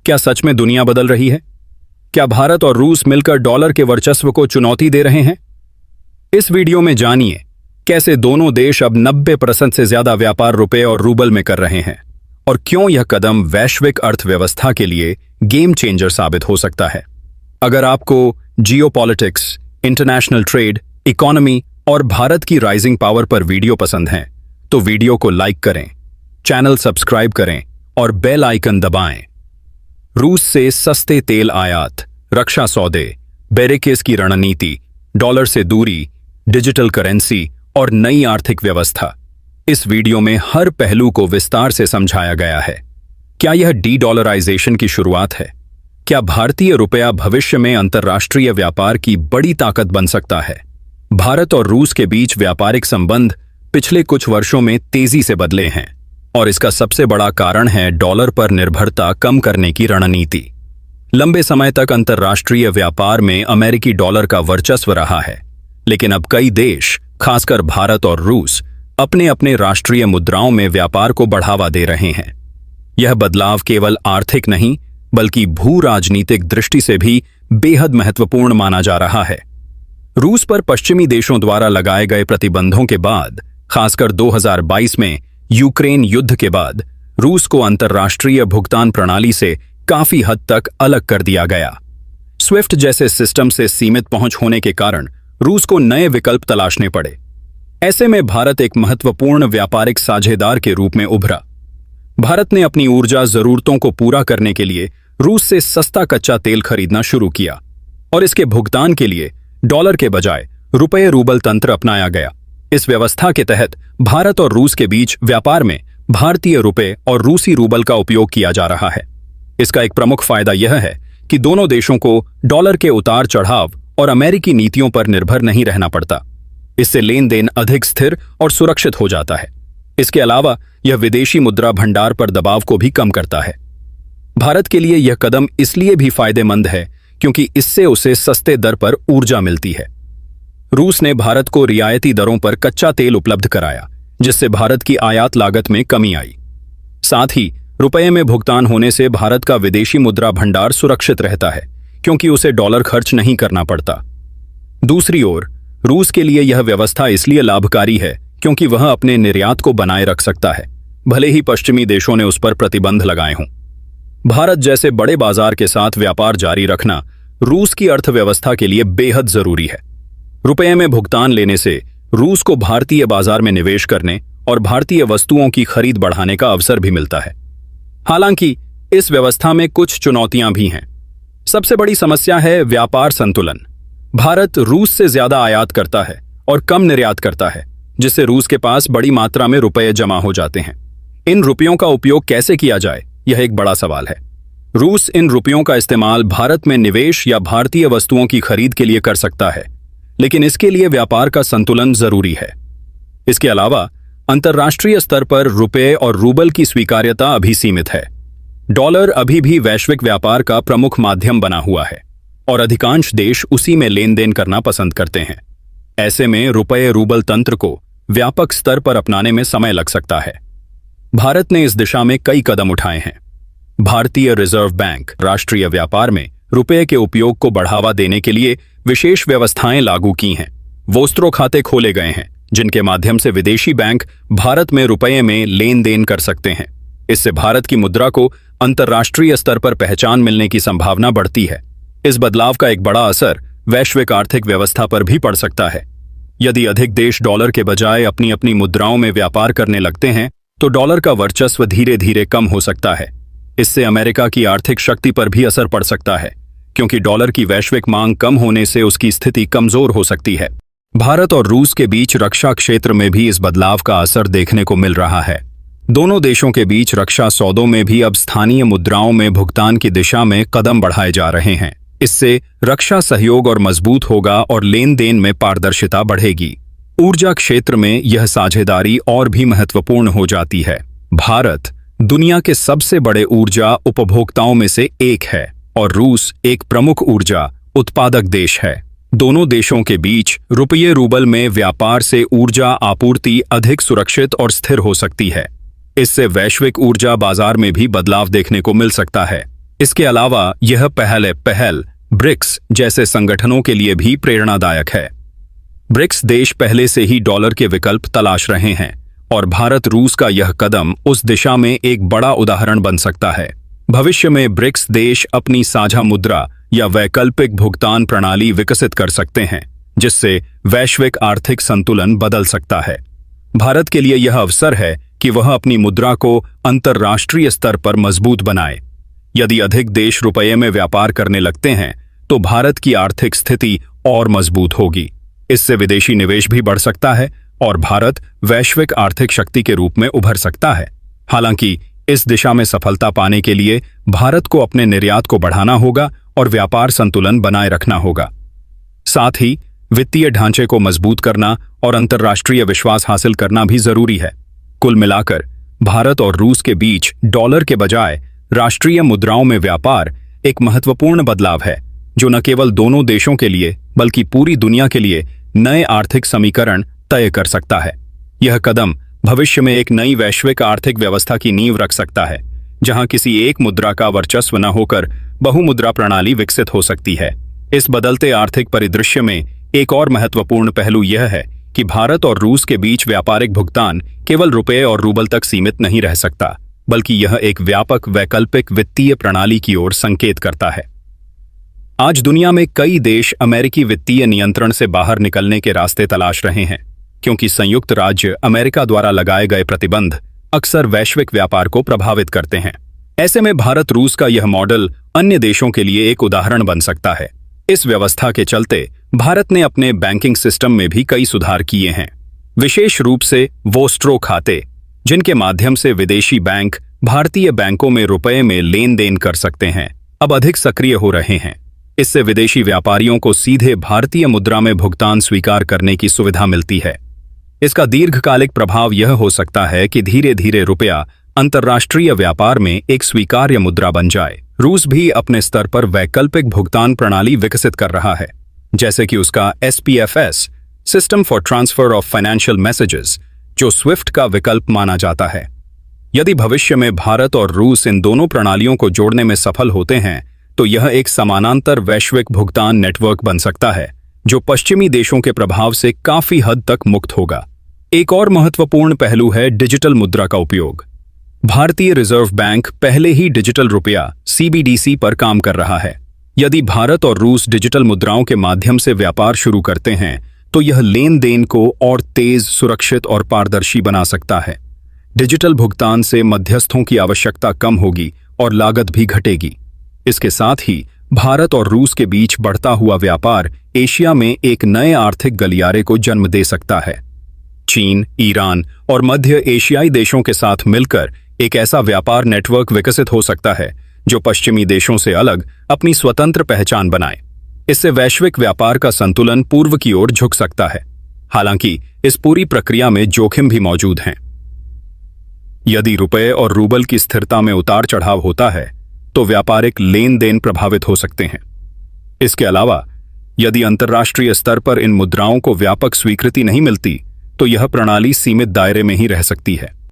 क्या सच में दुनिया बदल रही है? क्या भारत और रूस मिलकर डॉलर के वर्चस्व को चुनौती दे रहे हैं? इस वीडियो में जानिए कैसे दोनों देश अब 90% से ज्यादा व्यापार रुपए और रूबल में कर रहे हैं और क्यों यह कदम वैश्विक अर्थव्यवस्था के लिए गेम चेंजर साबित हो सकता है। अगर आपको जियोपॉलिटिक्स, इंटरनेशनल ट्रेड, इकोनॉमी और भारत की राइजिंग पावर पर वीडियो पसंद हैं, तो वीडियो को लाइक करें, चैनल सब्सक्राइब करें और बेल आइकन दबाएं। रूस से सस्ते तेल आयात, रक्षा सौदे, बेरेकेस की रणनीति, डॉलर से दूरी, डिजिटल करेंसी और नई आर्थिक व्यवस्था। इस वीडियो में हर पहलू को विस्तार से समझाया गया है। क्या यह डी-डॉलराइजेशन की शुरुआत है? क्या भारतीय रुपया भविष्य में अंतर्राष्ट्रीय व्यापार की बड़ी ताकत बन सकता है? भारत और रूस के बीच व्यापारिक संबंध पिछले कुछ वर्षों में तेजी से बदले हैं और इसका सबसे बड़ा कारण है डॉलर पर निर्भरता कम करने की रणनीति। लंबे समय तक अंतर्राष्ट्रीय व्यापार में अमेरिकी डॉलर का वर्चस्व रहा है, लेकिन अब कई देश, खासकर भारत और रूस, अपने अपने राष्ट्रीय मुद्राओं में व्यापार को बढ़ावा दे रहे हैं। यह बदलाव केवल आर्थिक नहीं बल्कि भू-राजनीतिक दृष्टि से भी बेहद महत्वपूर्ण माना जा रहा है। रूस पर पश्चिमी देशों द्वारा लगाए गए प्रतिबंधों के बाद, खासकर 2022 में यूक्रेन युद्ध के बाद, रूस को अंतर्राष्ट्रीय भुगतान प्रणाली से काफी हद तक अलग कर दिया गया। स्विफ्ट जैसे सिस्टम से सीमित पहुंच होने के कारण रूस को नए विकल्प तलाशने पड़े। ऐसे में भारत एक महत्वपूर्ण व्यापारिक साझेदार के रूप में उभरा। भारत ने अपनी ऊर्जा जरूरतों को पूरा करने के लिए रूस से सस्ता कच्चा तेल खरीदना शुरू किया और इसके भुगतान के लिए डॉलर के बजाय रुपये रूबल तंत्र अपनाया गया। इस व्यवस्था के तहत भारत और रूस के बीच व्यापार में भारतीय रुपये और रूसी रूबल का उपयोग किया जा रहा है। इसका एक प्रमुख फायदा यह है कि दोनों देशों को डॉलर के उतार चढ़ाव और अमेरिकी नीतियों पर निर्भर नहीं रहना पड़ता। इससे लेन देन अधिक स्थिर और सुरक्षित हो जाता है। इसके अलावा यह विदेशी मुद्रा भंडार पर दबाव को भी कम करता है। भारत के लिए यह कदम इसलिए भी फायदेमंद है क्योंकि इससे उसे सस्ते दर पर ऊर्जा मिलती है। रूस ने भारत को रियायती दरों पर कच्चा तेल उपलब्ध कराया, जिससे भारत की आयात लागत में कमी आई। साथ ही रुपये में भुगतान होने से भारत का विदेशी मुद्रा भंडार सुरक्षित रहता है क्योंकि उसे डॉलर खर्च नहीं करना पड़ता। दूसरी ओर रूस के लिए यह व्यवस्था इसलिए लाभकारी है क्योंकि वह अपने निर्यात को बनाए रख सकता है, भले ही पश्चिमी देशों ने उस पर प्रतिबंध लगाए हों। भारत जैसे बड़े बाजार के साथ व्यापार जारी रखना रूस की अर्थव्यवस्था के लिए बेहद जरूरी है। रुपये में भुगतान लेने से रूस को भारतीय बाजार में निवेश करने और भारतीय वस्तुओं की खरीद बढ़ाने का अवसर भी मिलता है। हालांकि इस व्यवस्था में कुछ चुनौतियां भी हैं। सबसे बड़ी समस्या है व्यापार संतुलन। भारत रूस से ज्यादा आयात करता है और कम निर्यात करता है, जिससे रूस के पास बड़ी मात्रा में रुपये जमा हो जाते हैं। इन रुपयों का उपयोग कैसे किया जाए, यह एक बड़ा सवाल है। रूस इन रुपयों का इस्तेमाल भारत में निवेश या भारतीय वस्तुओं की खरीद के लिए कर सकता है, लेकिन इसके लिए व्यापार का संतुलन जरूरी है। इसके अलावा अंतर्राष्ट्रीय स्तर पर रुपये और रूबल की स्वीकार्यता अभी सीमित है। डॉलर अभी भी वैश्विक व्यापार का प्रमुख माध्यम बना हुआ है और अधिकांश देश उसी में लेन देन करना पसंद करते हैं। ऐसे में रुपये रूबल तंत्र को व्यापक स्तर पर अपनाने में समय लग सकता है। भारत ने इस दिशा में कई कदम उठाए हैं। भारतीय रिजर्व बैंक राष्ट्रीय व्यापार में रुपये के उपयोग को बढ़ावा देने के लिए विशेष व्यवस्थाएं लागू की हैं। वोस्त्रो खाते खोले गए हैं, जिनके माध्यम से विदेशी बैंक भारत में रुपये में लेन देन कर सकते हैं। इससे भारत की मुद्रा को अंतर्राष्ट्रीय स्तर पर पहचान मिलने की संभावना बढ़ती है। इस बदलाव का एक बड़ा असर वैश्विक आर्थिक व्यवस्था पर भी पड़ सकता है। यदि अधिक देश डॉलर के बजाय अपनी अपनी मुद्राओं में व्यापार करने लगते हैं, तो डॉलर का वर्चस्व धीरे धीरे कम हो सकता है। इससे अमेरिका की आर्थिक शक्ति पर भी असर पड़ सकता है, क्योंकि डॉलर की वैश्विक मांग कम होने से उसकी स्थिति कमजोर हो सकती है। भारत और रूस के बीच रक्षा क्षेत्र में भी इस बदलाव का असर देखने को मिल रहा है। दोनों देशों के बीच रक्षा सौदों में भी अब स्थानीय मुद्राओं में भुगतान की दिशा में कदम बढ़ाए जा रहे हैं। इससे रक्षा सहयोग और मजबूत होगा और लेन देन में पारदर्शिता बढ़ेगी। ऊर्जा क्षेत्र में यह साझेदारी और भी महत्वपूर्ण हो जाती है। भारत दुनिया के सबसे बड़े ऊर्जा उपभोक्ताओं में से एक है और रूस एक प्रमुख ऊर्जा उत्पादक देश है। दोनों देशों के बीच रुपये रूबल में व्यापार से ऊर्जा आपूर्ति अधिक सुरक्षित और स्थिर हो सकती है। इससे वैश्विक ऊर्जा बाजार में भी बदलाव देखने को मिल सकता है। इसके अलावा यह पहल ब्रिक्स जैसे संगठनों के लिए भी प्रेरणादायक है। ब्रिक्स देश पहले से ही डॉलर के विकल्प तलाश रहे हैं और भारत रूस का यह कदम उस दिशा में एक बड़ा उदाहरण बन सकता है। भविष्य में ब्रिक्स देश अपनी साझा मुद्रा या वैकल्पिक भुगतान प्रणाली विकसित कर सकते हैं, जिससे वैश्विक आर्थिक संतुलन बदल सकता है। भारत के लिए यह अवसर है कि वह अपनी मुद्रा को अंतर्राष्ट्रीय स्तर पर मजबूत बनाए। यदि अधिक देश रुपये में व्यापार करने लगते हैं तो भारत की आर्थिक स्थिति और मजबूत होगी। इससे विदेशी निवेश भी बढ़ सकता है और भारत वैश्विक आर्थिक शक्ति के रूप में उभर सकता है। हालांकि इस दिशा में सफलता पाने के लिए भारत को अपने निर्यात को बढ़ाना होगा और व्यापार संतुलन बनाए रखना होगा। साथ ही वित्तीय ढांचे को मजबूत करना और अंतर्राष्ट्रीय विश्वास हासिल करना भी जरूरी है। कुल मिलाकर भारत और रूस के बीच डॉलर के बजाय राष्ट्रीय मुद्राओं में व्यापार एक महत्वपूर्ण बदलाव है, जो न केवल दोनों देशों के लिए बल्कि पूरी दुनिया के लिए नए आर्थिक समीकरण तय कर सकता है। यह कदम भविष्य में एक नई वैश्विक आर्थिक व्यवस्था की नींव रख सकता है, जहां किसी एक मुद्रा का वर्चस्व न होकर बहुमुद्रा प्रणाली विकसित हो सकती है। इस बदलते आर्थिक परिदृश्य में एक और महत्वपूर्ण पहलू यह है कि भारत और रूस के बीच व्यापारिक भुगतान केवल रुपये और रूबल तक सीमित नहीं रह सकता, बल्कि यह एक व्यापक वैकल्पिक वित्तीय प्रणाली की ओर संकेत करता है। आज दुनिया में कई देश अमेरिकी वित्तीय नियंत्रण से बाहर निकलने के रास्ते तलाश रहे हैं, क्योंकि संयुक्त राज्य अमेरिका द्वारा लगाए गए प्रतिबंध अक्सर वैश्विक व्यापार को प्रभावित करते हैं। ऐसे में भारत रूस का यह मॉडल अन्य देशों के लिए एक उदाहरण बन सकता है। इस व्यवस्था के चलते भारत ने अपने बैंकिंग सिस्टम में भी कई सुधार किए हैं, विशेष रूप से वो स्ट्रो खाते जिनके माध्यम से विदेशी बैंक भारतीय बैंकों में रुपए में लेन देन कर सकते हैं, अब अधिक सक्रिय हो रहे हैं। इससे विदेशी व्यापारियों को सीधे भारतीय मुद्रा में भुगतान स्वीकार करने की सुविधा मिलती है। इसका दीर्घकालिक प्रभाव यह हो सकता है कि धीरे धीरे रुपया अंतर्राष्ट्रीय व्यापार में एक स्वीकार्य मुद्रा बन जाए। रूस भी अपने स्तर पर वैकल्पिक भुगतान प्रणाली विकसित कर रहा है, जैसे कि उसका SPFS system for transfer of financial messages, जो स्विफ्ट का विकल्प माना जाता है। यदि भविष्य में भारत और रूस इन दोनों प्रणालियों को जोड़ने में सफल होते हैं तो यह एक समानांतर वैश्विक भुगतान नेटवर्क बन सकता है, जो पश्चिमी देशों के प्रभाव से काफी हद तक मुक्त होगा। एक और महत्वपूर्ण पहलू है डिजिटल मुद्रा का उपयोग। भारतीय रिजर्व बैंक पहले ही डिजिटल रुपया CBDC पर काम कर रहा है। यदि भारत और रूस डिजिटल मुद्राओं के माध्यम से व्यापार शुरू करते हैं तो यह लेन देन को और तेज, सुरक्षित और पारदर्शी बना सकता है। डिजिटल भुगतान से मध्यस्थों की आवश्यकता कम होगी और लागत भी घटेगी। इसके साथ ही भारत और रूस के बीच बढ़ता हुआ व्यापार एशिया में एक नए आर्थिक गलियारे को जन्म दे सकता है। चीन, ईरान और मध्य एशियाई देशों के साथ मिलकर एक ऐसा व्यापार नेटवर्क विकसित हो सकता है जो पश्चिमी देशों से अलग अपनी स्वतंत्र पहचान बनाए। इससे वैश्विक व्यापार का संतुलन पूर्व की ओर झुक सकता है। हालांकि इस पूरी प्रक्रिया में जोखिम भी मौजूद हैं। यदि रुपये और रूबल की स्थिरता में उतार चढ़ाव होता है तो व्यापारिक लेन देन प्रभावित हो सकते हैं। इसके अलावा यदि अंतर्राष्ट्रीय स्तर पर इन मुद्राओं को व्यापक स्वीकृति नहीं मिलती तो यह प्रणाली सीमित दायरे में ही रह सकती है।